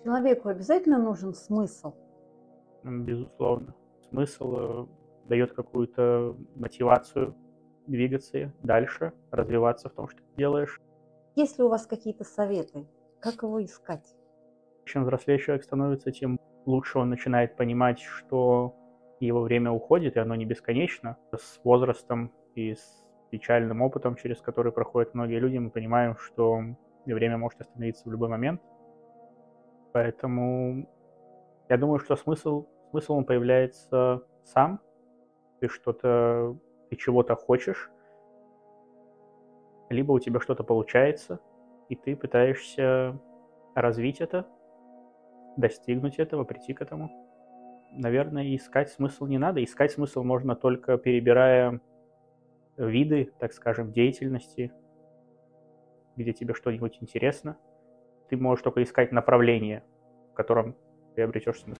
Человеку обязательно нужен смысл? Безусловно. Смысл дает какую-то мотивацию двигаться дальше, развиваться в том, что ты делаешь. Есть ли у вас какие-то советы? Как его искать? Чем взрослее человек становится, тем лучше он начинает понимать, что его время уходит, и оно не бесконечно. С возрастом и с печальным опытом, через который проходят многие люди, мы понимаем, что время может остановиться в любой момент. Поэтому я думаю, что смысл он появляется сам. Ты чего-то хочешь, либо у тебя что-то получается, и ты пытаешься развить это, достигнуть этого, прийти к этому. Наверное, искать смысл не надо. Искать смысл можно только перебирая виды, так скажем, деятельности, где тебе что-нибудь интересно. Ты можешь только искать направление, в котором ты обретешь смысл.